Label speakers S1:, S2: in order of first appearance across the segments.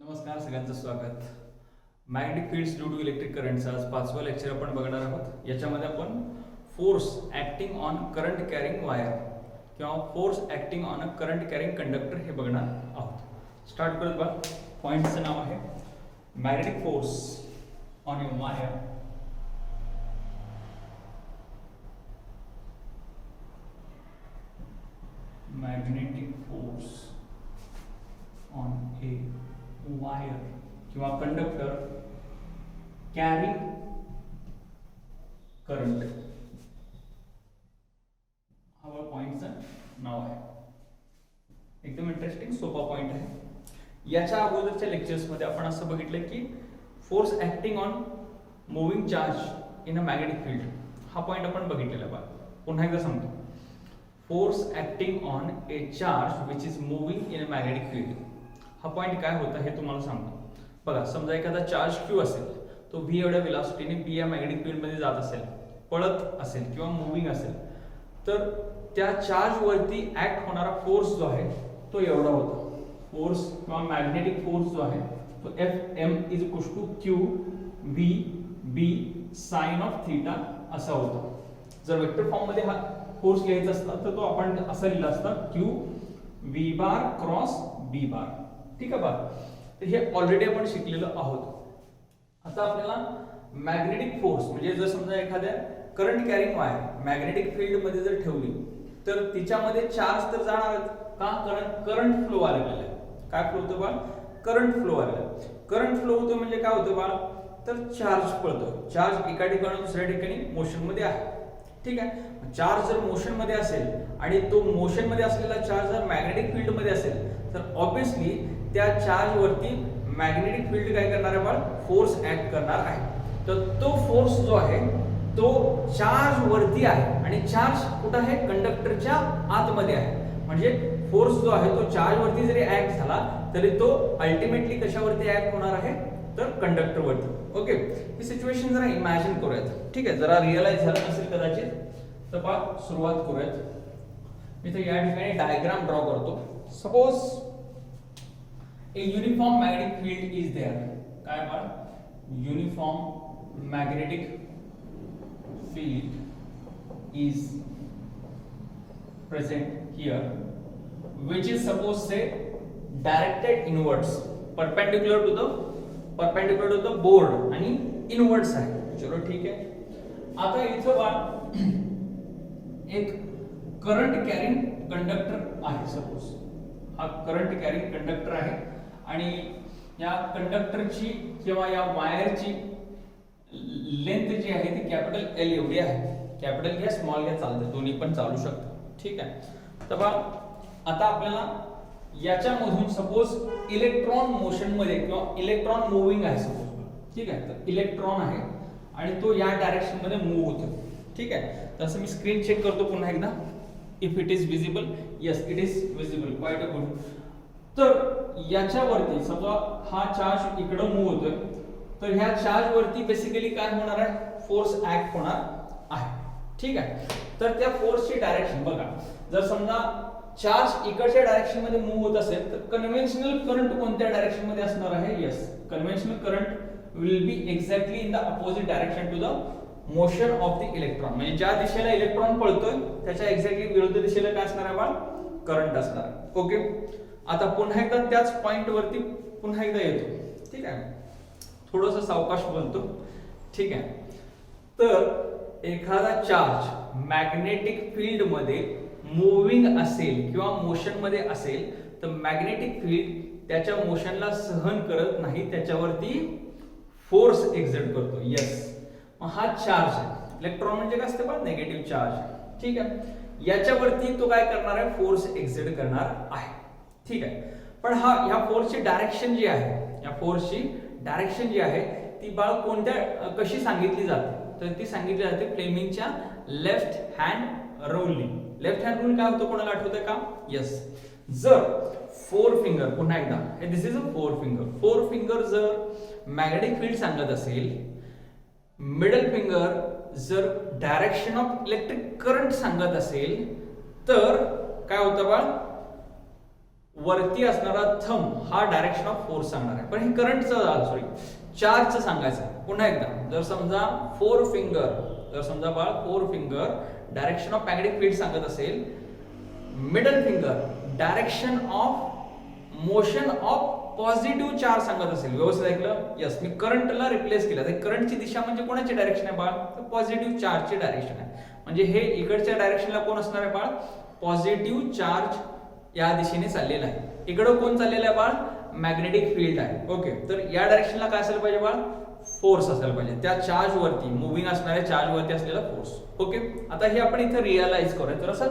S1: नमस्कार, सगळ्यांचं स्वागत. Magnetic fields due to electric करंटचा आज 5वा लेक्चर आपण बघणार आहोत. याच्यामध्ये आपण force acting on current carrying wire किंवा force acting on a current carrying conductor हे बघणार आहोत. स्टार्ट करत बघा. पॉइंटचं नाव आहे magnetic force on a wire. Magnetic force on a wire किंवा कंडक्टर कॅरिंग करंट हा पॉइंटचं नाव आहे. एकदम इंटरेस्टिंग सोपा पॉइंट आहे. याच्या अगोदरच्या लेक्चर्स मध्ये आपण असं बघितलं की force acting on moving charge in a magnetic field हा पॉइंट आपण बघितलेला बघा. पुन्हा एकदा सांगतो. Force acting on a charge which is moving in a magnetic field हा पॉइंट काय होता हे तुम्हाला सांगतो. बघा, समजा एखादा चार्ज Q असेल, तो V एवढ्या वेलॉसिटीने B या मॅग्नेटिक फील्ड मध्ये जात असेल, पळत असेल किंवा मूव्हिंग असेल, तर त्या चार्ज वरती ऍक्ट होणारा फोर्स जो आहे तो एवढा होता. फोर्स किंवा मॅग्नेटिक फोर्स जो आहे तो Fm = Q V B sin of theta असा होता. जर वेक्टर फॉर्म मध्ये हा फोर्स लिहायचा असता तर तो आपण असा लिहिला असता Q V bar cross B bar. ठीक आहे बा. तर हे ऑलरेडी आपण शिकलेलो आहोत. आता आपल्याला मॅग्नेटिक फोर्स म्हणजे जर समजा एखाद्या current carrying wire magnetic field मध्ये जर ठेवली तर तिच्यामध्ये चार्ज तर जाणार का, करंट फ्लो आलेला आहे. काय फ्लो होतो बा, करंट फ्लो आलेला. करंट फ्लो होतो म्हणजे काय होतं बा, तर चार्ज पळतो. चार्ज एका ठिकाणी दुसऱ्या ठिकाणी मोशन मध्ये आहे. ठीक आहे. चार्ज जर मोशन मध्ये असेल आणि तो मोशन मध्ये असलेला चार्ज जर मॅग्नेटिक फील्ड मध्ये असेल तर ऑब्विसली त्या चार्ज वरती मॅग्नेटिक फील्ड काय करणार आहे बाळ, फोर्स ऍक्ट करणार आहे. तर तो फोर्स जो आहे तो चार्ज वरती आहे आणि चार्ज कुठं आहे, कंडक्टरच्या आतमध्ये आहे. म्हणजे फोर्स जो आहे तो चार्ज वरती जरी ऍक्ट झाला तरी तो अल्टिमेटली कशावरती ऍक्ट होणार आहे, तर कंडक्टर वरती. ओके, ही सिच्युएशन जरा इमॅजिन करूयात. ठीक आहे, जरा रिअलाइज झालं असेल कदाचित. तर पहा, सुरुवात करूयात. मी तर या ठिकाणी डायग्राम ड्रॉ करतो. Suppose a uniform magnetic field is there. काय बाळ, uniform magnetic field is present here which is suppose say directed inwards perpendicular to the board आणि inwards आहे. चलो ठीक आहे. आता इथं बाळ एक करंट कॅरिंग कंडक्टर आहे. सपोज हा करंट कॅरिंग कंडक्टर आहे आणि या कंडक्टरची किंवा या वायरची लेंथ जी आहे ती कॅपिटल L एवढी आहे. कॅपिटल घ्या, स्मॉल घ्या, चालते, दोन्ही पण चालू शकतात. ठीक आहे. तर बघा, आता आपल्याला याच्यामधून सपोज इलेक्ट्रॉन मोशन मध्ये किंवा इलेक्ट्रॉन मूव्हिंग आहे सपोज. ठीक आहे. तर इलेक्ट्रॉन आहे आणि तो या डायरेक्शन मध्ये मूव्ह होतो. ठीक आहे. तसं मी स्क्रीन चेक करतो पुन्हा एकदा. If it is visible, yes it is visible, quite a good. तर याच्यावरती समजा हा चार्ज इकडं मूव्ह होतोय, तर ह्या चार्ज वरती बेसिकली काय होणार आहे, फोर्स ऍक्ट होणार आहे. ठीक आहे. तर त्या फोर्सची डायरेक्शन बघा, जर समजा चार्ज इकडच्या डायरेक्शन मध्ये मूव्ह होत असेल तर कन्व्हेन्शनल करंट कोणत्या डायरेक्शन मध्ये असणार आहे, yes conventional current will be exactly in the opposite direction to the motion of the electron. म्हणजे ज्या दिशेला इलेक्ट्रॉन पळतोय त्याच्या एक्झॅक्टली विरुद्ध दिशेला काय असणार आहे बाळ, करंट असणार. ओके. आता पुन्हा एकदा त्याच पॉइंट वरती पुन्हा एकदा येतो. ठीक आहे. थोडंसं सावकाश बोलतो. ठीक आहे. तर एखादा चार्ज मॅग्नेटिक फील्ड मध्ये मूव्हिंग असेल किंवा मोशन मध्ये असेल तर मॅग्नेटिक फील्ड त्याच्या मोशनला सहन करत नाही, त्याच्यावरती फोर्स एक्झर्ट करतो. यस, हा चार्ज आहे. इलेक्ट्रॉन म्हणजे काय असते बघा, निगेटिव्ह चार्ज. ठीक आहे. याच्यावरती तो काय करणार आहे, फोर्स एक्झर्ट करणार आहे. ठीक आहे. पण ह्या फोर्सची डायरेक्शन जी आहे, या फोर्सची डायरेक्शन जी आहे ती बाळ कोणत्या कशी सांगितली जाते, तर ती सांगितली जाते फ्लेमिंगच्या लेफ्ट हँड रूलने. लेफ्ट हँड रूल काय होतं, कोणाला आठवतंय का, यस. जर फोर फिंगर, पुन्हा एकदा दिस इज अ फोर फिंगर जर मॅग्नेटिक फील्ड सांगत असेल, मिडल फिंगर जर डायरेक्शन ऑफ इलेक्ट्रिक करंट सांगत असेल, तर काय होतं बाळ, वरती असणारा थंब हा डायरेक्शन ऑफ फोर्स सांगणार आहे. पण हे करंटचं सॉरी चार्जचं सांगायचं आहे. पुन्हा एकदा जर समजा four finger direction of magnetic field सांगत असेल, middle finger direction of motion of positive charge सांगत असेल, व्यवस्थित ऐकलं? यस, मी करंटला रिप्लेस केलं. तर करंटची दिशा म्हणजे कोणाची डायरेक्शन आहे बाळ? तर पॉझिटिव्ह चार्जची डायरेक्शन आहे. म्हणजे हे इकडच्या डायरेक्शनला कोण असणार आहे बाळ? पॉझिटिव्ह चार्ज या दिशेने चाललेला आहे. इकडं कोण चाललेलं आहे बाळ? मॅग्नेटिक फील्ड आहे. ओके, तर या डायरेक्शनला काय असायला पाहिजे बाळ? फोर्स असायला पाहिजे. त्या चार्ज वरती, मुव्हिंग असणाऱ्या चार्ज वरती असलेला फोर्स. ओके, आता हे आपण इथे रिअलाइज करूया. तर असं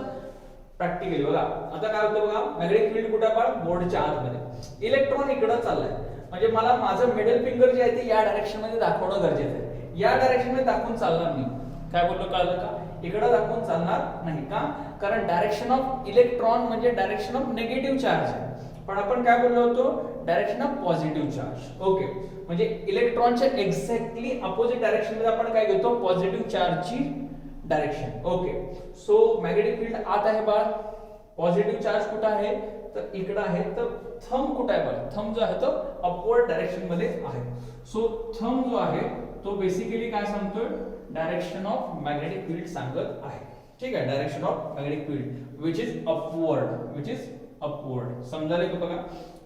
S1: प्रॅक्टिकली बघा, आता काय होतं बघा, मॅग्नेटिक फील्ड कुठे आहे? बोर्डच्या आतमध्ये. इलेक्ट्रॉन इकडं चाललाय, म्हणजे मला माझं मिडल फिंगर जे आहे ते या डायरेक्शन मध्ये दाखवणं गरजेचं आहे. या डायरेक्शन मध्ये दाखवून चालणार नाही. काय बोललो, कळलं का? इकडं दाखवून चालणार नाही. का? कारण डायरेक्शन ऑफ इलेक्ट्रॉन म्हणजे डायरेक्शन ऑफ निगेटिव्ह चार्ज आहे. पण आपण काय बोललो होतो? Direction of positive charge. Okay, म्हणजे इलेक्ट्रॉनच्या एक्झॅक्टली अपोजिट डायरेक्शन मध्ये आपण काय घेतो? Positive चार्जची direction. Okay, so magnetic field आत आहे बाळ. पॉझिटिव्ह चार्ज कुठे आहे? तर इकडे आहे. तर थंब कुठे आहे बाळ? थंब जो आहे तो अपवर्ड डायरेक्शन मध्ये आहे. सो थंब जो आहे तो बेसिकली काय सांगतोय? डायरेक्शन ऑफ मॅग्नेटिक फील्ड सांगत आहे. ठीक आहे, direction of magnetic field which is upward. समजायला का बघा?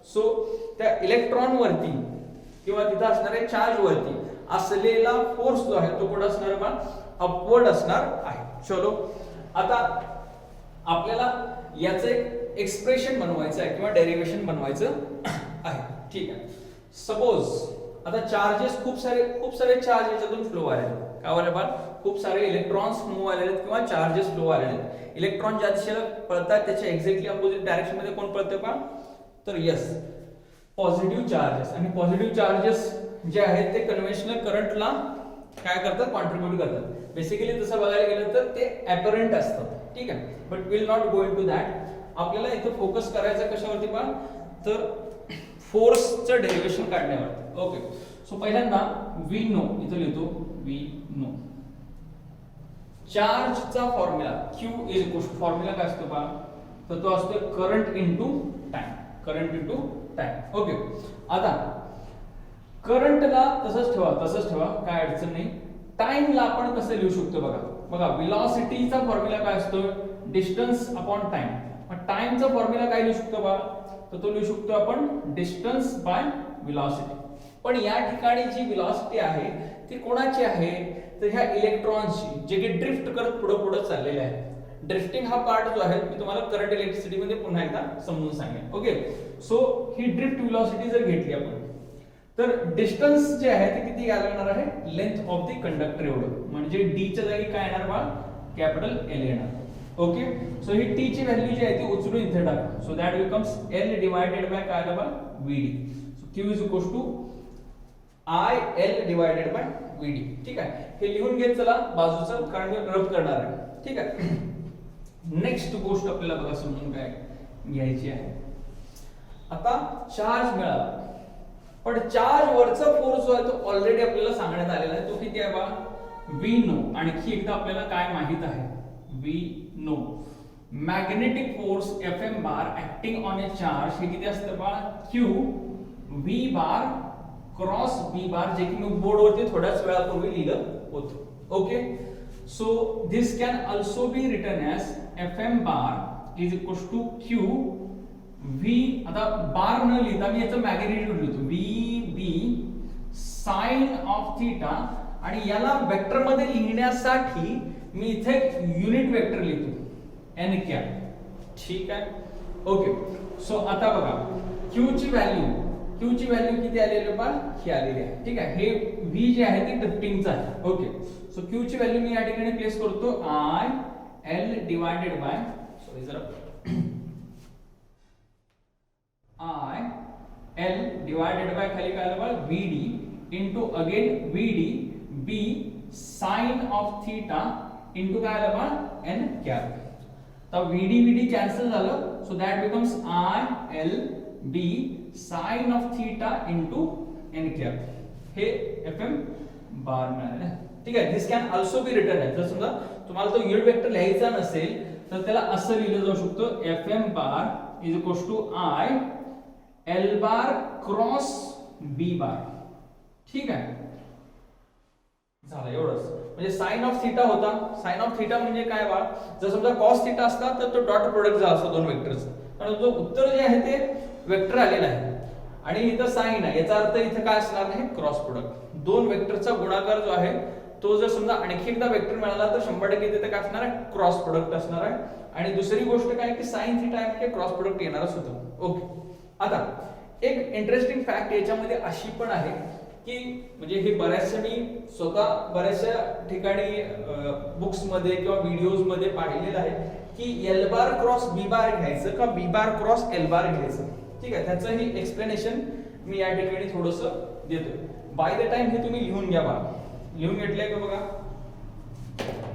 S1: सो त्या इलेक्ट्रॉन वरती किंवा तिथे असणाऱ्या चार्ज वरती असलेला फोर्स जो आहे तो कुठे असणार बाळ? अपवर्ड असणार आहे. चलो, आता आपल्याला याचं एक एक्सप्रेशन बनवायचं आहे किंवा डेरिव्हेशन बनवायचं आहे. ठीक आहे, सपोज आता चार्जेस खूप सारे चार्ज याच्यातून फ्लो आले. काय व्हायला बाळ? खूप सारे इलेक्ट्रॉन्स मूव्ह आलेले आहेत किंवा चार्जेस फ्लो आलेले आहेत. इलेक्ट्रॉन ज्या दिशेला पळतात त्याच्या एक्झॅक्टली अपोजिट डायरेक्शन मध्ये कोण पळतंय बाळ? तर यस, पॉझिटिव्ह चार्जेस. आणि पॉझिटिव्ह चार्जेस जे आहेत ते कन्व्हेन्शनल करंटला काय करतात? कॉन्ट्रीब्यूट करतात. बेसिकली तसं बघायला गेलं तर ते अपरंट असतात. ठीक आहे, but will not go into that. आपल्याला इथं फोकस करायचं कशावरती बाळ? तर फोर्सचं डेरिव्हेशन काढण्यावरती. ओके, सो पहिल्यांदा वी नो इथं लिहितो. वी नो चार्जचा formula Q is equal to, formula काय असतो बाळ? तर तो असतो करंट इनटू टाइम. ओके, आता करंटला तसंच ठेवा, काय अडचण नाही. टाइमला आपण कसं लिहू शकतो बघा, वेलोसिटीचा फॉर्म्युला काय असतो? Distance upon time. मग टाइमचा फॉर्म्युला काय लिहू शकतो बा? तर तो लिहू शकतो आपण डिस्टन्स बाय वेलोसिटी. पण या ठिकाणी जी वेलोसिटी आहे ती कोणाची आहे? तर ह्या इलेक्ट्रॉन्सची, जे की ड्रिफ्ट करत पुढे चाललेले आहे. ड्रिफ्टिंग हा पार्ट जो आहे मी तुम्हाला करंट इलेक्ट्रिसिटी मध्ये पुन्हा एकदा समजून सांगेन. ओके, सो ही ड्रिफ्ट वेलोसिटी जर घेतली आपण तर डिस्टन्स जे आहे ते किती लागणार आहे? लेंथ ऑफ द कंडक्टर एवढं. म्हणजे डी च्या जागी काय येणार बा? कॅपिटल एल येणार. ओके, सो ही टी ची व्हॅल्यू जी आहे ती उचलून इथे टाका. So that becomes L divided by काय आलं बा? VD. So Q is equal to I L divided by VD. ठीक आहे, हे लिहून घेत चला बाजूचं, कारण मी रब करणार आहे. ठीक आहे, नेक्स्ट गोष्ट आपल्याला बघा समजून काय घ्यायची आहे. आता चार्ज मिळाला, पण चार्ज वरचा फोर्स जो आहे तो ऑलरेडी आपल्याला सांगण्यात आलेला आहे. तो किती आहे बा? We know. आणखी एकदा आपल्याला काय माहित आहे? We know magnetic force Fm bar acting on a charge हे किती असतं बा? Q V bar cross B bar, जे की मी बोर्डवरती थोड्याच वेळापूर्वी लिहिलं होतं. Okay, so this can also be written as Fm bar is equal to Q V. आता बार न लिहिता मी याचं मॅग्निट्यूड लिहितो. V B sine of theta, आणि याला वेक्टर मध्ये लिहिण्यासाठी मी इथे युनिट वेक्टर लिहितो n कॅप. ठीक आहे, ओके. सो आता बघा Q ची व्हॅल्यू किती आलेली आहे बा? ही आलेली आहे. ठीक आहे, हे V जे आहे ते ड्रिफ्टिंगचं आहे. ओके, सो Q ची व्हॅल्यू मी या ठिकाणी प्लेस करतो I L divided by, sorry जरा I L डिवाइडेड बाय खाली काय आलं बा? VD into again VD B sine of theta into काय आलं बा? n cap. तर VD कॅन्सल झालं, so that becomes I L B sine of theta into n cap. हे Fm बार मिळालं. ठीक आहे, this can also be written आहे. जर समजा तुम्हाला तो युनिट वेक्टर लिहायचा नसेल तर त्याला असं लिहिलं जाऊ शकतो Fm bar is equals to I L bar cross B bar. ठीक आहे, झालं एवढंच. म्हणजे साइन ऑफ थीटा होता. साइन ऑफ थीटा म्हणजे काय बा, जर समजा कॉस थीटा असता तर तो डॉट प्रोडक्ट झाला असता दोन वेक्टरचा. कारण जो उत्तर जे आहे ते वेक्टर आलेला आहे आणि इथं साइन आहे, याचा अर्थ इथं काय असणार आहे, क्रॉस प्रोडक्ट. दोन वेक्टरचा गुणाकार जो आहे तो जर समजा आणखी एकदा वेक्टर मिळाला तर 100% तिथे काय असणार आहे, क्रॉस प्रोडक्ट असणार आहे. आणि दुसरी गोष्ट काय की साइन थीटा आहे म्हणजे क्रॉस प्रोडक्ट येणारच होतं. ओके, आता एक इंटरेस्टिंग फॅक्ट याच्यामध्ये अशी पण आहे की म्हणजे हे बऱ्याचशा मी स्वतः बऱ्याचशा ठिकाणी बुक्स मध्ये किंवा व्हिडिओज मध्ये पाहिलेलं आहे की एल बार क्रॉस बी बार घ्यायचं का बी बार क्रॉस एल बार घ्यायचं. ठीक आहे, त्याचं ही एक्सप्लेनेशन मी या ठिकाणी थोडंसं देतोय. बाय द टाइम हे तुम्ही लिहून घ्या बा. लिहून घेतलंय का बघा,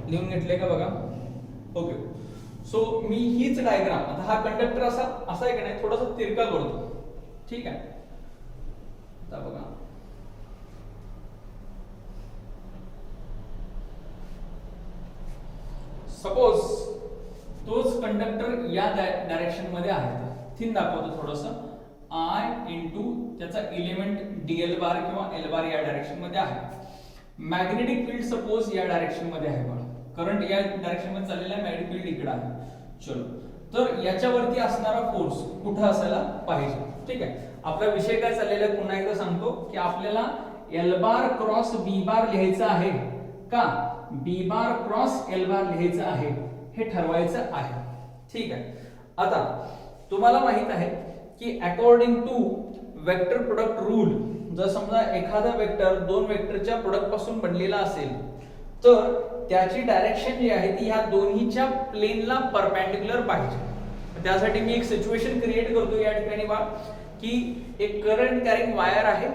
S1: लिहून घेतलंय का बघा. ओके, सो मी हीच डायग्राम, आता हा कंडक्टर असा आहे की नाही, थोडासा तिरका करतो. ठीक आहे, आता बघा सपोज तोच कंडक्टर या डायरेक्शन मध्ये आहे. थिन दाखवतो थोडंसं. I इंटू त्याचा एलिमेंट डीएल बार किंवा एल बार या डायरेक्शन मध्ये आहे. मॅग्नेटिक फील्ड सपोज या डायरेक्शन मध्ये आहे बघा, करंट या डायरेक्शन मध्ये चाललेला आहे, मॅग्नेटिक फील्ड इकडे आहे. चलो, तर याच्यावरती असणारा फोर्स कुठं असायला पाहिजे. ठीक आहे, आपला विषय काय चाललेला आहे पुन्हा एकदा सांगतो की आपल्याला एल बार क्रॉस बी बार लिहायचं आहे का बी बार क्रॉस एल बार लिहायचं आहे हे ठरवायचं आहे. ठीक आहे, आता तुम्हाला माहित आहे की according to vector product rule, जर समजा एखादा वेक्टर दोन वेक्टरच्या प्रोडक्ट पासून बनलेला असेल तर त्याची डायरेक्शन जी आहे ती ह्या दोन्हीच्या प्लेनला परपेंडिक्युलर पाहिजे. त्यासाठी मी एक सिच्युएशन क्रिएट करतो या ठिकाणी बा की एक करंट कॅरिंग वायर आहे,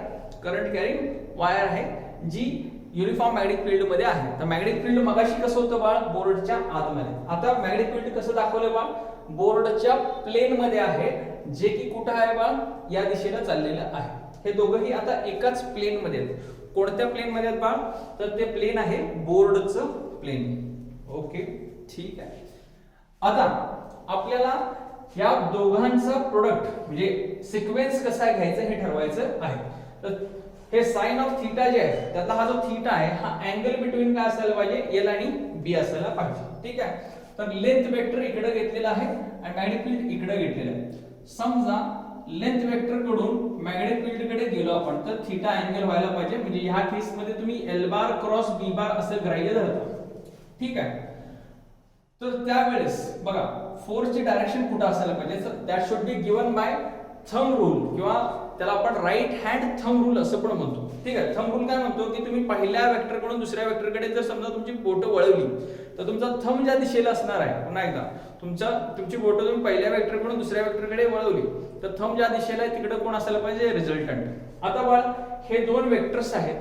S1: करंट कॅरिंग वायर आहे जी युनिफॉर्म मॅग्नेटिक फील्ड मध्ये आहे. तर मॅग्नेटिक फील्ड मगाशी कसं होतं बाळ, बोर्डच्या आतमध्ये. आता मॅग्नेटिक फील्ड कसं दाखवलं बाळ, बोर्डच्या प्लेन मध्ये आहे, जे की कुठं आहे बाळ, या दिशेला चाललेलं आहे. हे दोघंही आता एकाच प्लेन मध्ये आहेत. कोणत्या प्लेन मध्ये आहेत बाळ, तर ते प्लेन आहे बोर्डचं प्लेन. ओके, ठीक आहे. आता आपल्याला या दोघांचा प्रोडक्ट म्हणजे सिक्वेन्स कसा घ्यायचा हे ठरवायचं आहे. तर हे साइन ऑफ थीटा जे आहे त्यातला हा जो थीटा आहे हा अँगल बिटवीन काय असायला पाहिजे, एल आणि बी असायला पाहिजे. ठीक आहे, तर लेंथ वेक्टर इकडे घेतलेला आहे आणि मॅग्नेटिक फील्ड इकडे घेतलेला आहे. समजा लेंथ वेक्टर कडून मॅग्नेटिक फील्ड कडे गेलो आपण तर थीटा अँगल व्हायला पाहिजे. म्हणजे ह्या केस मध्ये तुम्ही एल बार क्रॉस बी बार असं ग्राह्य धरता. ठीक आहे, तर त्यावेळेस बघा फोर्सची डायरेक्शन कुठे असायला पाहिजे, तर that should be given by thumb rule किंवा त्याला आपण राईट हँड थंब रूल असं पण म्हणतो. ठीक आहे, थंब रूल काय म्हणतो की तुम्ही पहिल्या वेक्टर कडून दुसऱ्या वेक्टर कडे जर समजा तुमची बोटं वळवली तर तुमचा थंब ज्या दिशेला असणार आहे, पुन्हा एकदा तुमची बोटं तुम्ही पहिल्या वेक्टर कडून दुसऱ्या वेक्टर कडे वळवली तर थंब ज्या दिशेला आहे तिकडे कोण असायला पाहिजे, रिझल्टंट. आता बाळ हे दोन वेक्टर्स आहेत.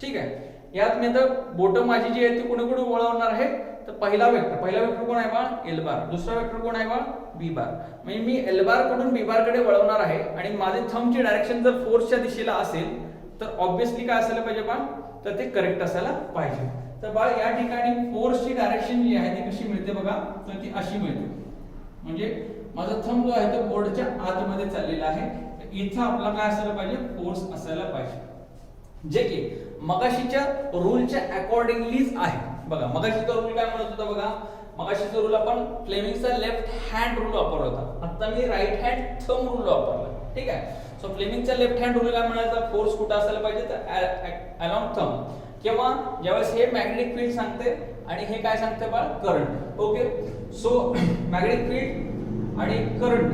S1: ठीक आहे, यात मी आता बोटं माझी जी आहे ती कुठे कुठे वळवणार आहे, तर पहिला वेक्टर कोण आहे बाळ, एल बार. दुसरा वेक्टर कोण आहे बाळ, बी बार. म्हणजे मी एल बार कडून बी बार कडे वळवणार आहे आणि माझे थंबची डायरेक्शन जर फोर्सच्या दिशेला असेल तर ऑब्विसली काय असायला पाहिजे बाळ, तर ते करेक्ट असायला पाहिजे. तर बाळ या ठिकाणी फोर्सची डायरेक्शन जी आहे ती कशी मिळते बघा, तर ती अशी मिळते. म्हणजे माझा थंब जो आहे तो बोर्डच्या आतमध्ये चाललेला आहे, तर इथं आपला काय असायला पाहिजे, फोर्स असायला पाहिजे, जे की मगाशीच्या रूलच्या अकॉर्डिंगलीच आहे. बघा मगाशीचा रूल काय म्हणत होता बघा, मगाशीचा रूल आपण फ्लेमिंगचा लेफ्ट हँड रूल वापरला होता. आता मी राईट हँड थंब रूल वापरला. ठीक आहे, सो फ्लेमिंगचा लेफ्ट हँड रूल काय म्हणायचा, फोर्स कुठे असायला पाहिजे, तर अलॉंग थंब. किंवा ज्यावेळेस हे मॅग्नेटिक फील्ड सांगते आणि हे काय सांगते बाळ, current. Okay, so magnetic field आणि करंट,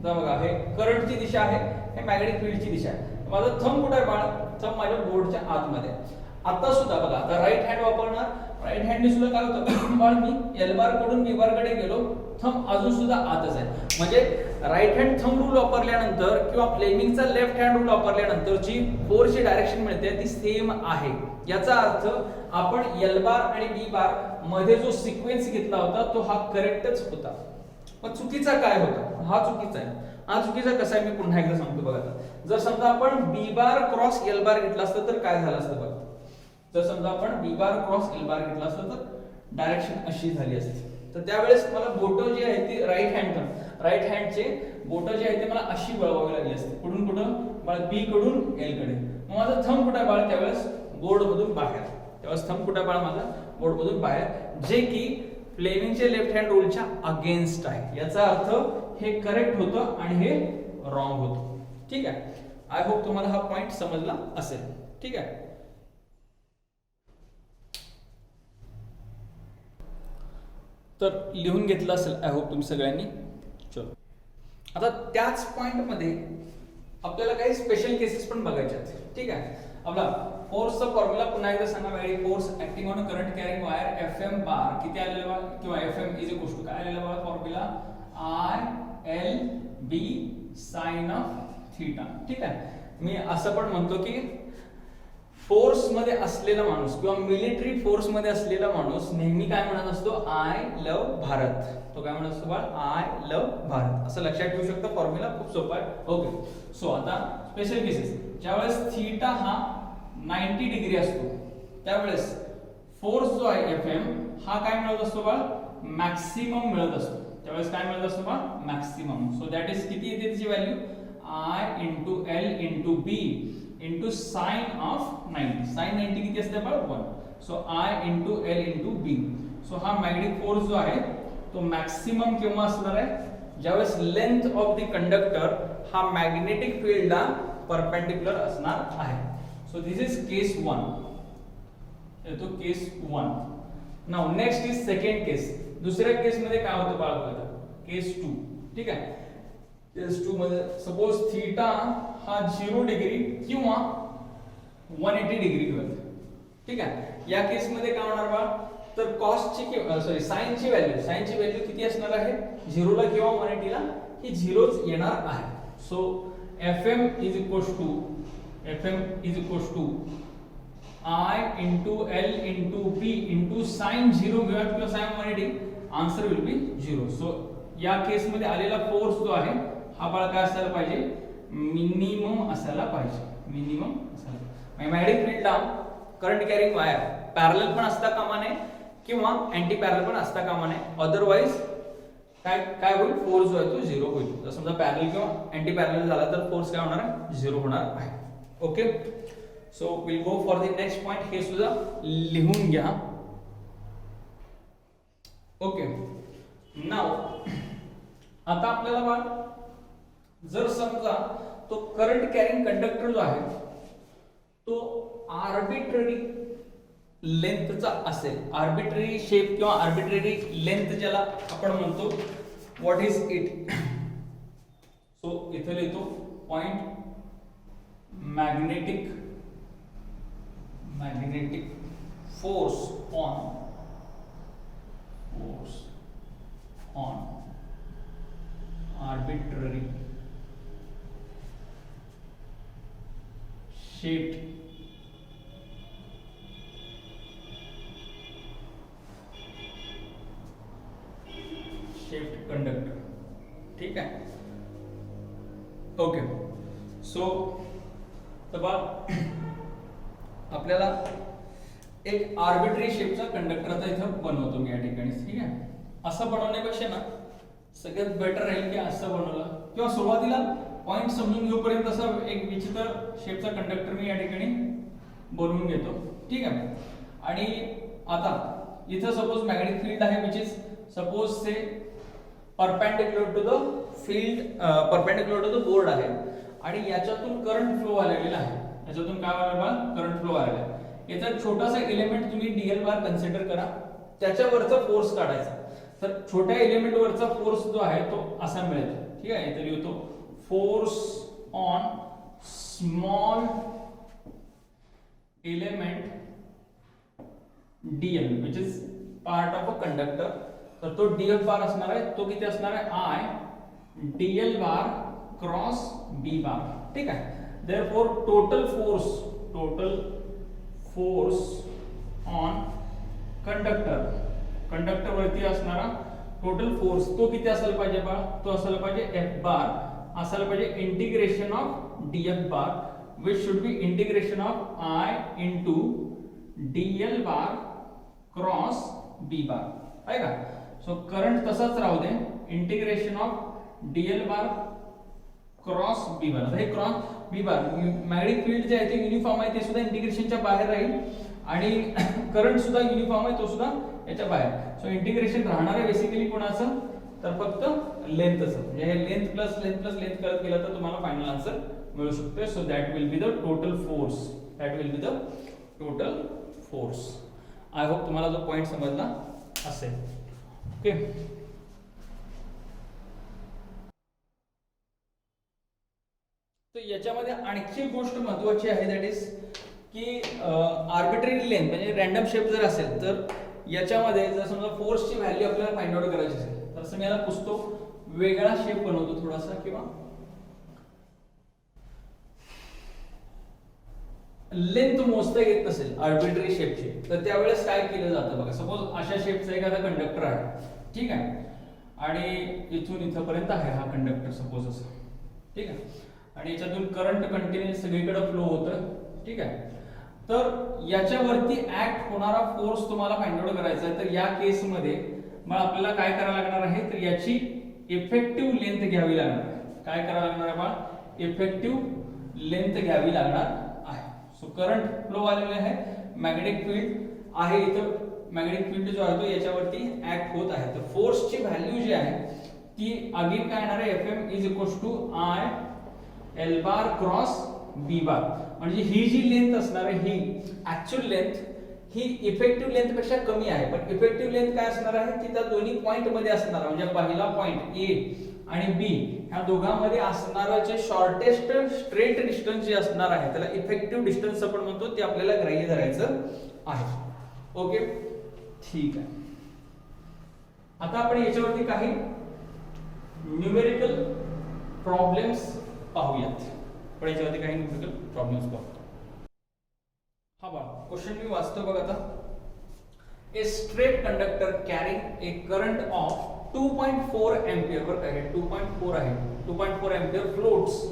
S1: तर बघा हे करंटची दिशा आहे, हे मॅग्नेटिक फील्डची दिशा आहे. माझा थंब कुठे आहे बाळ, थंब माझ्या बोर्डच्या आतमध्ये. आता सुद्धा बघा आता राईट हँड वापरणार, राईट हँडने सुद्धा काय होतं बाळ, मी एल बार कडून बी बार कडे गेलो, थंब अजून सुद्धा आतच आहे. म्हणजे राईट हँड थंब रूल वापरल्यानंतर किंवा फ्लेमिंगचा लेफ्ट हँड रूल वापरल्यानंतर जी फोर्सची डायरेक्शन मिळते ती सेम आहे. याचा अर्थ आपण एल बार आणि बी बार मध्ये जो सिक्वेन्स घेतला होता तो हा करेक्टच होता. मग चुकीचा काय होता, हा चुकीचा आहे. हा चुकीचा कसा आहे मी पुन्हा एकदा सांगतो बघा. जर समजा आपण बी बार क्रॉस एल बार घेतला असतं तर काय झालं असतं बघा. जर समजा आपण बी बार क्रॉस एल बार घेतला असतं तर डायरेक्शन अशी झाली असती. तर त्यावेळेस मला बोटं जी आहे ती राईट हँडचे बोटं जी आहे ते मला अशी वळवावी लागली असते. कुठून कुठं बाळ, बी कडून एल कडे. मग माझा थंब कुठे बाळ त्यावेळेस बोर्ड मधून बाहेर. त्यावेळेस थंब कुठे बाळ माझा बोर्ड मधून बाहेर, जे की फ्लेमिंगच्या लेफ्ट हँड रूलच्या अगेन्स्ट आहे. याचा अर्थ हे करेक्ट होतं आणि हे रॉंग होतं. ठीक आहे. आय होप तुम्हाला हा पॉइंट समजला असेल. ठीक आहे. तर लिहून घेतलं असेल आय होप तुम्ही सगळ्यांनी. चलो आता त्याच पॉइंट मध्ये आपल्याला काही स्पेशल केसेस पण बघायचे आहेत. ठीक आहे. आपला फोर्सचा फॉर्म्युला पुन्हा एकदा सांगा. वेळी force acting on current carrying wire FM bar किती आलेला बा, किंवा एफएम इज इक्वल टू काय आलेला बा formula, I L B sine of theta. ठीक आहे. मी असं पण म्हणतो की फोर्स मध्ये असलेला माणूस किंवा मिलिटरी फोर्स मध्ये असलेला माणूस नेहमी काय म्हणत असतो, आय लव्ह भारत. तो काय म्हणत असतो बाळ, आय लव्ह भारत. असं लक्षात ठेवू शकतो. फॉर्म्युला खूप सोपा आहे. ओके. सो आता स्पेशल केसेस, ज्यावेळेस थीटा हा 90 डिग्री असतो त्यावेळेस फोर्स जो आहे एफएम हा काय मिळत असतो बाळ, मॅक्सिमम मिळत असतो. त्यावेळेस काय मिळत असतो बाळ, मॅक्सिमम. सो दॅट इज किती येते त्याची value, I into L into B into sine of 90. Sine 90 किती असते बाळ, 1. So I into L into B. So हा मॅग्नेटिक फोर्स जो आहे तो मॅक्सिमम केव्हा असणार आहे, ज्यावेळेस लेंथ ऑफ द कंडक्टर हा मॅग्नेटिक फील्डला परपेंडिक्युलर असणार आहे. So this is case 1. येतो case 1. Now next is second case. दुसऱ्या केस मध्ये काय होतं बाळ बघा, केस 2. ठीक आहे. केस 2 मध्ये सपोज थीटा हा 0 डिग्री किंवा 180 डिग्री घेऊयात. ठीक आहे. या केस मध्ये काय होणार बा, तर कॉसची साइनची व्हॅल्यू किती असणार आहे, 0 ला किंवा 180 ला ही 0च येणार आहे. So FM is equals to I into L into B into sine 0 घेऊयात किंवा sine 180, answer will be 0. So या केस मध्ये आलेला फोर्स जो आहे हा बाळ काय असायला पाहिजे, मिनिमम असायला पाहिजे. मिनिमम असायला. मॅग्नेटिक फील्डला करंट कॅरिंग वायर पॅरलल पण असता कामा नये किंवा अँटी पॅरलल पण असता कामा नये. अदरवाइज काय होईल, फोर्स जो आहे तो 0 होईल. जर समजा पॅरलल किंवा अँटी पॅरलल झाला तर फोर्स काय होणार आहे, 0 होणार आहे. Okay. So will go for the next point. हे सुद्धा लिहून घ्या. ओके. नाउ आता आपल्याला बाळ जर समजा तो करंट कॅरिंग कंडक्टर जो आहे तो आर्बिट्ररी लेंथचा असेल, आर्बिट्ररी शेप किंवा आर्बिट्ररी लेंथ ज्याला आपण म्हणतो, व्हॉट इज इट. सो इथे लिहितो point magnetic force on arbitrary shaped conductor. ठीक आहे. ओके. सो आपल्याला एक आर्बिट्ररी शेपचा कंडक्टर आता इथं बनवतो मी या ठिकाणी. ठीक आहे. असं बनवण्यापेक्षा ना सगळ्यात बेटर राहील की असं बनवलं, किंवा सुरुवातीला पॉइंट समजून घेऊपर्यंत असं एक विचित्र शेपचा कंडक्टर मी या ठिकाणी बनवून घेतो. ठीक आहे. आणि आता इथं सपोज मॅग्नेटिक फील्ड आहे which is suppose say perpendicular to the field, perpendicular to the board आहे आणि याच्यातून करंट फ्लो आलेला आहे. याच्यातून काय आलेला, करंट फ्लो आलेला आहे. याचा छोटासा एलिमेंट तुम्ही डीएल बार कन्सिडर करा, त्याच्यावरचा फोर्स काढायचा. तर छोट्या एलिमेंट वरचा फोर्स जो आहे तो असा मिळेल. ठीक आहे. इथे लिहितो force on small element Diehl which is part of a conductor. तर तो डीएल बार असणार आहे, तो किती असणार आहे, I DL bar cross B bar. ठीक आहे. Therefore total force on conductor वरती असणारा टोटल फोर्स तो किती असायला पाहिजे बा, तो असायला पाहिजे एफ बार असायला पाहिजे integration of DF bar which should be integration of I into DL bar cross B bar आहे का. सो करंट तसाच राहू दे, integration of DL bar cross B bar. आता हे cross B bar magnetic field जे आहे ते युनिफॉर्म आहे, ते सुद्धा इंटिग्रेशनच्या बाहेर राहील आणि करंट सुद्धा युनिफॉर्म आहे, तो सुद्धा याच्या बाहेर. सो इंटिग्रेशन राहणार आहे बेसिकली कोणाचं, तर फक्त लेंथचं. म्हणजे हे लेंथ प्लस करत गेलं तर तुम्हाला फायनल आन्सर मिळू शकतो. So that will be the total force. That will be the total force. I hope तुम्हाला जो पॉइंट समजला असेल. ओके. तर याच्यामध्ये आणखी एक गोष्ट महत्त्वाची आहे, दॅट इज की आर्बिट्ररी लेंथ म्हणजे रॅन्डम शेप जर असेल तर याच्यामध्ये जर समजा फोर्सची व्हॅल्यू आपल्याला फाइंड आउट करायची असेल तर मी याला पुसतो, वेगळा शेप बनवतो थोडासा, किंवा लेंथ मोजता येत नसेल आर्बिट्ररी शेपची, तर त्यावेळेस काय केलं जातं बघा. सपोज अशा शेपचा एखादा कंडक्टर आहे, ठीक आहे, आणि इथून इथपर्यंत आहे हा कंडक्टर सपोज असं, ठीक आहे, आणि याच्यातून करंट कंटिन्युअस सगळीकडे फ्लो होतं, ठीक आहे. तर याच्यावरती ऍक्ट होणारा फोर्स तुम्हाला फाइंड आउट करायचा आहे. तर या केसमध्ये मग आपल्याला काय करायला लागणार आहे, तर याची इफेक्टिव्ह लेंथ घ्यावी लागणार आहे. काय करायला लागणार आहे बा, इफेक्टिव्ह लेंथ घ्यावी लागणार आहे. सो करंट फ्लो आलेले आहे, मॅग्नेटिक फील्ड आहे इथं, मॅग्नेटिक फील्ड जो आहे तो याच्यावरती ऍक्ट होत आहे. तर फोर्सची व्हॅल्यू जी आहे ती अगेन काय येणार आहे, Fm is equals to I L bar cross B bar. म्हणजे ही जी लेंथ असणार आहे, ही ऍक्च्युअल लेंथ ही इफेक्टिव्ह लेंथ पेक्षा कमी आहे, पण इफेक्टिव्ह लेंथ काय असणार आहे, की त्या दोन्ही पॉइंट मध्ये असणार, म्हणजे पहिला पॉइंट A आणि B ह्या दोघांमध्ये असणारं जे शॉर्टेस्ट स्ट्रेट डिस्टन्स जे असणार आहे त्याला इफेक्टिव्ह डिस्टन्स आपण म्हणतो, ते आपल्याला ग्राह्य धरायचं आहे. ओके, ठीक आहे. आता आपण याच्यावरती काही न्यूमेरिकल प्रॉब्लेम्स पाहूयात. पण याच्यावरती काही न्यूमेरिकल प्रॉब्लेम्स पाहू. हा बघा क्वेश्चन मी वाचतो बघा आता. A straight conductor carrying a current of 2.4 ampere वर काय 2.4 आहे, 2.4 ampere floats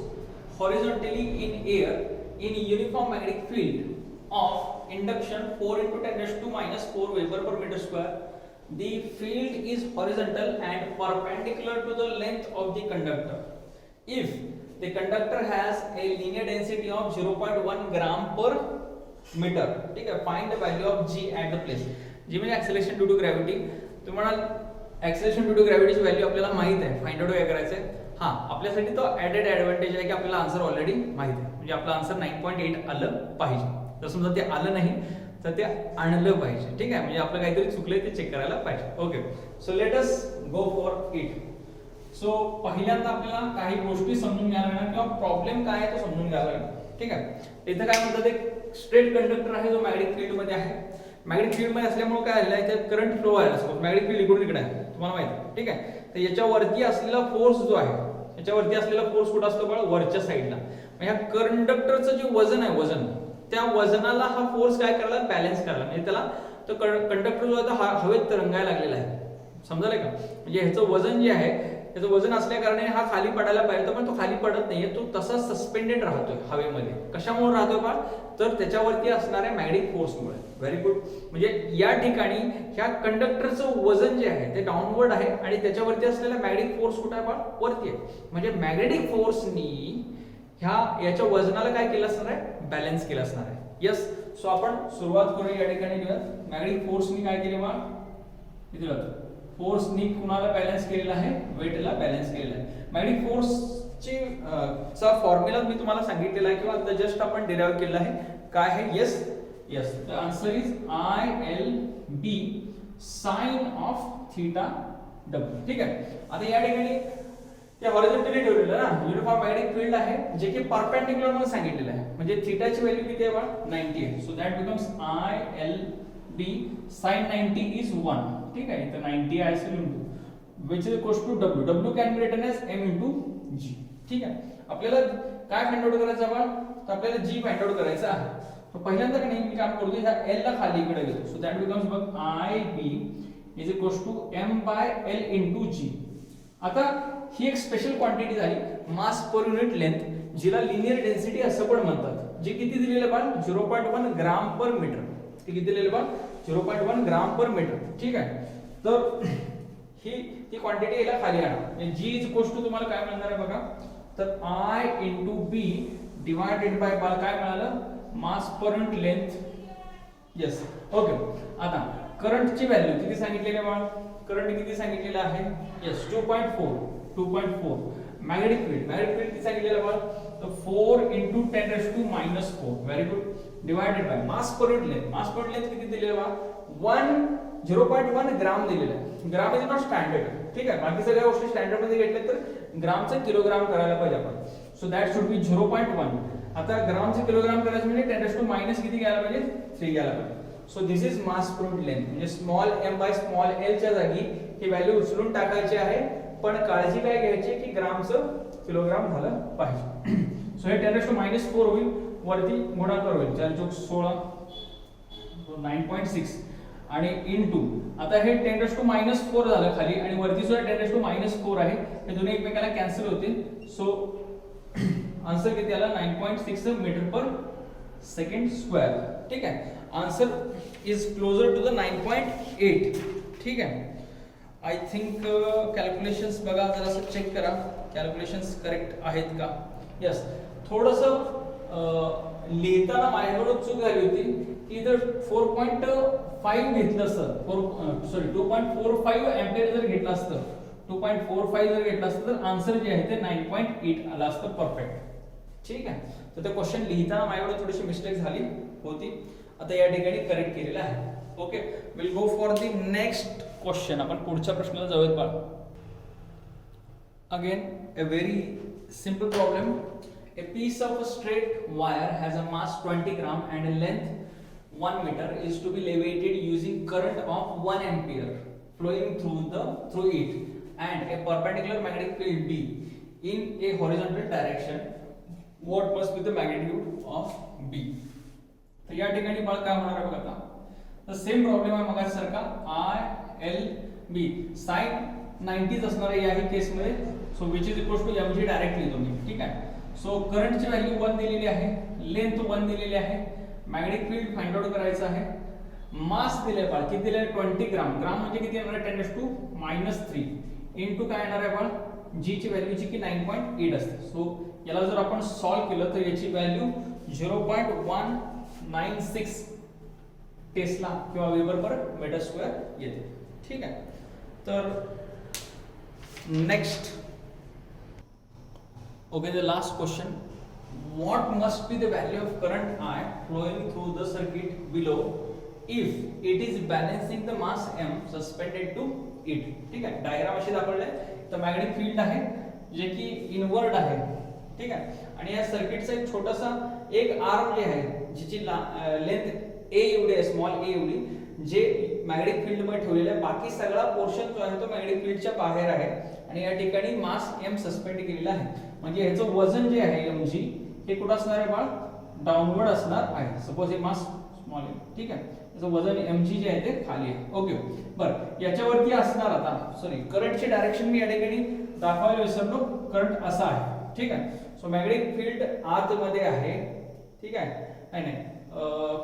S1: horizontally in air in uniform magnetic field of induction 4 × 10⁻⁴ weber per metre square. The field is horizontal and perpendicular to the length of the conductor. If the conductor has a linear density of 0.1 gram per meter, ठीक आहे, find the value of g at the place. g म्हणजे acceleration due to gravity. तुम्हाला acceleration due to gravity ची value आपल्याला माहित आहे, find out काय करायचं आहे. हां, आपल्यासाठी तो ॲडेड ॲडव्हान्टेज आहे की आपल्याला आन्सर ऑलरेडी माहित आहे, म्हणजे आपलं आन्सर 9.8 आलं पाहिजे. जर समजा ते आलं नाही तर ते आणलं पाहिजे, ठीक आहे, म्हणजे आपलं काहीतरी चुकलंय ते चेक करायला पाहिजे. Okay, so let us go for it. So पहिल्यांदा आपल्याला काही गोष्टी समजून घ्यायला लागणार किंवा प्रॉब्लेम काय आहे तो समजून घ्यायला लागणार, ठीक आहे. इथं काय म्हणतात, एक स्ट्रेट कंडक्टर आहे जो मॅग्नेटिक फील्ड मध्ये आहे. मॅग्नेटिक फील्ड मध्ये असल्यामुळे काय झालं, त्यात करंट फ्लो आहे. सपोज मॅग्नेटिक फील्ड इकडून इकडे आहे, तुम्हाला माहिती आहे, ठीक आहे. तर याच्यावरती असलेला फोर्स जो आहे, याच्यावरती असलेला फोर्स कुठं असतो बघा, वरच्या साईडला. ह्या कंडक्टरचं जे वजन आहे, वजन, त्या वजनाला हा फोर्स काय करायला, बॅलन्स करायला, म्हणजे त्याला तो कंडक्टर जो आहे हवेत तरंगायला लागलेला आहे. समजलं का? म्हणजे ह्याचं वजन जे आहे, त्याचं वजन असल्या कारणाने हा खाली पडायला पाहिजे, पण तो खाली पडत नाहीये, तो तसा सस्पेंडेड राहतोय हवेमध्ये. कशामुळे राहतोय बा, तर त्याच्यावरती असणाऱ्या मॅग्नेटिक फोर्समुळे. Very good. म्हणजे या ठिकाणी ह्या कंडक्टरचं वजन जे आहे ते डाऊनवर्ड आहे आणि त्याच्यावरती असलेला मॅग्नेटिक फोर्स कुठे आहे बा, वरती आहे. म्हणजे मॅग्नेटिक फोर्सनी याच्या वजनाला काय केलं असणार आहे, बॅलन्स केलं असणार आहे. यस. सो आपण सुरुवात करूया. या ठिकाणी मॅग्नेटिक फोर्सनी काय केले बा, इथे फोर्सनी कुणाला बॅलन्स केलेला आहे, वेटला बॅलन्स केलेला आहे. मॅग्नेटिक फोर्सची चा फॉर्म्युला मी तुम्हाला सांगितलेला आहे किंवा आता जस्ट आपण डिराइव्ह केलेला आहे. काय आहे, yes yes, the answer is ILB sine of theta W. ठीक आहे. आता या ठिकाणी ते हॉरिझॉन्टली ठेवलेलं ना, युनिफॉर्म मॅग्नेटिक फील्ड आहे जे की परपेंडिक्युलर म्हणून सांगितलेलं आहे. म्हणजे थीटाची व्हॅल्यू किती आहे बा, 90 आहे. So that becomes ILB sin 90 is 1. ठीक आहे. इथं 90 आहे असं लिहून which is equals to W. W can be written as m into g. ठीक आहे. आपल्याला काय फाइंड आउट करायचं बा, तर आपल्याला g फाइंड आउट करायचं आहे. तर पहिल्यांदा की नाही मी काम करतो, ह्या l ला खाली इकडे घेतो. सो दॅट बिकम्स बघ IB is equals to m by l into g. आता ही एक स्पेशल क्वांटिटी झाली, मास पर युनिट लेंथ, जिला लिनियर डेन्सिटी असं पण म्हणतात. जे किती दिलेलं बा, 0.1 ग्राम पर मीटर. ते किती दिलेलं बा, 0.1 ग्राम पर मीटर. ठीक आहे. तर ही ती क्वांटिटी याला खाली आणा. जी इज इक्वल्स टू तुम्हाला काय मिळणार आहे बघा, तर I into B divided by काय मिळालं, mass per unit length. Yes, okay. आता करंटची व्हॅल्यू किती सांगितलेली आहे बाळ, करंट किती सांगितलेलं आहे, येस 2.4. मॅग्नेटिक फील्ड किती सांगितलेलं आहे बाळ, तर 4 into 10⁻⁻⁴. Very good. Divided by mass per unit length किती दिलेलं आहे, 0.1 ग्राम दिलेलं आहे. ग्राम इज नॉट स्टँडर्ड, ठीक आहे. बाकी सगळ्या गोष्टी स्टँडर्ड मध्ये घेतल्या तर ग्रामचं किलोग्राम करायला पाहिजे आपण. So that should be 0.1. आता ग्रामचं किलोग्राम करायचं म्हणजे 10⁻⁻ किती घ्यायला पाहिजे, 3 घ्यायला पाहिजे. So this is mass per unit length. म्हणजे small m by small l च्या जागी ही व्हॅल्यू उचलून टाकायची आहे, पण काळजी काय घ्यायची की ग्रामचं किलोग्राम झालं पाहिजे. सो हे 10⁻⁴ होईल, वरती गुणाकार होईल, 4 × 16 9.6 आणि इनटू आता हे 10⁻⁴ झालं खाली आणि वरती सुद्धा 10⁻⁴ आहे. हे दोन्ही एकमेकांना कॅन्सल होतील. सो आन्सर किती आला, 9.6 मीटर पर सेकंड स्क्वेअर. ठीक आहे. Answer is closer to the 9.8. ठीक आहे. आय थिंक कॅल्क्युलेशन्स बघा, जरा चेक करा कॅल्क्युलेशन्स करेक्ट आहेत का. यस, थोडंसं लिहिताना माझ्याकडून चूक झाली होती की इथं 4.5 घेतलं असतं, 2.45 एम्पियर जर घेतलं असतं, 2.45 जर घेतलं असतं तर आन्सर जे आहे ते 9.8 आलं असतं परफेक्ट. ठीक आहे. तर ते क्वेश्चन लिहिताना माझ्याकडे थोडीशी मिस्टेक झाली होती, आता या ठिकाणी करेक्ट केलेलं आहे. Okay, will go for the next question. आपण पुढच्या प्रश्नाला जाऊयात पहा. Again a very simple problem. A piece of straight wire has a mass 20 gram and a length 1 meter is to be leviated using current of 1 ampere flowing through it and a perpendicular magnetic field B in a horizontal direction. What must be the magnitude of B? तर या ठिकाणी बाळ काय होणार आहे बघा. आता तर same problem आहे मगासारखा. I L B sin 90 असणार आहे या केस मध्ये. So which is equals to mg direct लिहितो मी. ठीक आहे. सो करंटची व्हॅल्यू 1 दिलेली आहे, लेंथ 1 दिलेली आहे, मॅग्नेटिक फील्ड फाइंड आउट करायचं आहे, मास दिले बाळ किती दिले, 20 ग्राम. ग्राम म्हणजे किती येणार आहे, 10⁻³ इनटू काय येणार आहे बाळ, जी ची व्हॅल्यू जी की 9.8 असते. सो याला जर आपण सॉल्व केलं तर याची व्हॅल्यू 0.196 टेस्ला किंवा वेबर पर मीटर स्क्वेअर येते. ठीक आहे. तर next, okay, the last question. What must be the value of current I flowing through the circuit below if it is balancing the mass m suspended to it? ठीक आहे. Diagram अशी दाखवलंय. तर magnetic field आहे जे की inward आहे. ठीक आहे. आणि या सर्किटचा एक छोटासा एक आर्म जे आहे जिची लेंथ a एवढी आहे, स्मॉल a एवढी, जे मॅग्नेटिक फील्ड मध्ये ठेवलेलं आहे. बाकी सगळा पोर्शन जो आहे तो मॅग्नेटिक फील्डच्या बाहेर आहे आणि या ठिकाणी मास m सस्पेंड केलेला आहे. म्हणजे ह्याचं वजन जे आहे mg हे कुठं असणार आहे बाळ, डाऊनवर्ड असणार आहे. सपोज हे मास स्मॉल आहे. ठीक आहे. त्याचं वजन mg जे आहे ते खाली आहे. ओके, बरं. याच्यावरती असणार, आता सॉरी करंटची डायरेक्शन मी या ठिकाणी दाखवायला विसरलो. करंट असा आहे. ठीक आहे. सो मॅग्नेटिक फील्ड आतमध्ये आहे. ठीक आहे. नाही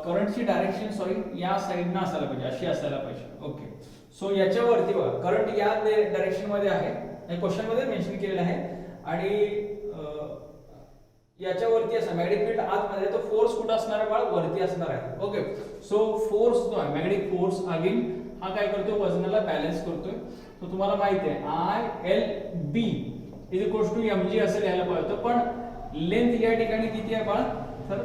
S1: करंटची डायरेक्शन सॉरी या साइडनं असायला पाहिजे, अशी असायला पाहिजे. ओके. सो याच्यावरती बघा करंट या डायरेक्शन मध्ये आहे, क्वेश्चन मध्ये मेन्शन केलेलं आहे. आणि याच्यावरती असं मॅग्नेटिक फील्ड आतमध्ये, तो फोर्स कुठं असणार आहे बाळ, वरती असणार आहे. ओके. सो फोर्स जो आहे मॅग्नेटिक फोर्स अगेन हा काय करतोय, वजनाला बॅलन्स करतोय. तो तुम्हाला माहिती आहे ILB is equals to mg असं लिहायला पाहिजे होतं, पण लेंथ या ठिकाणी किती आहे बाळ, तर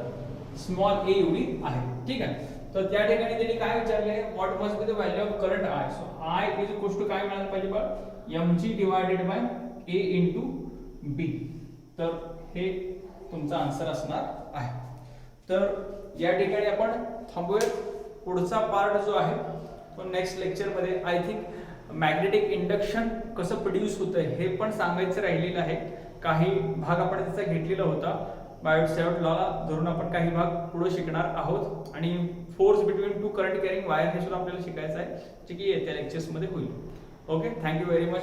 S1: स्मॉल a एवढी आहे. ठीक आहे. तर त्या ठिकाणी त्यांनी काय विचारले, what must be the value of current I. So I is equals to काय मिळालं पाहिजे बाळ, mg divided by a into b. तर हे तुमचा आन्सर असणार आहे. तर या ठिकाणी आपण थांबूया. पुढचा पार्ट जो आहे तो नेक्स्ट लेक्चर मध्ये आय थिंक मॅग्नेटिक इंडक्शन कसं प्रोड्यूस होतं हे पण सांगायचं राहिलेलं आहे. काही भाग आपण त्याचा घेतलेला होता. बायोट लॉला धरून आपण काही भाग पुढे शिकणार आहोत आणि force between two current carrying wire हे सुद्धा आपल्याला शिकायचं आहे, जे की येत्या लेक्चर्स मध्ये होईल. Okay, thank you very much.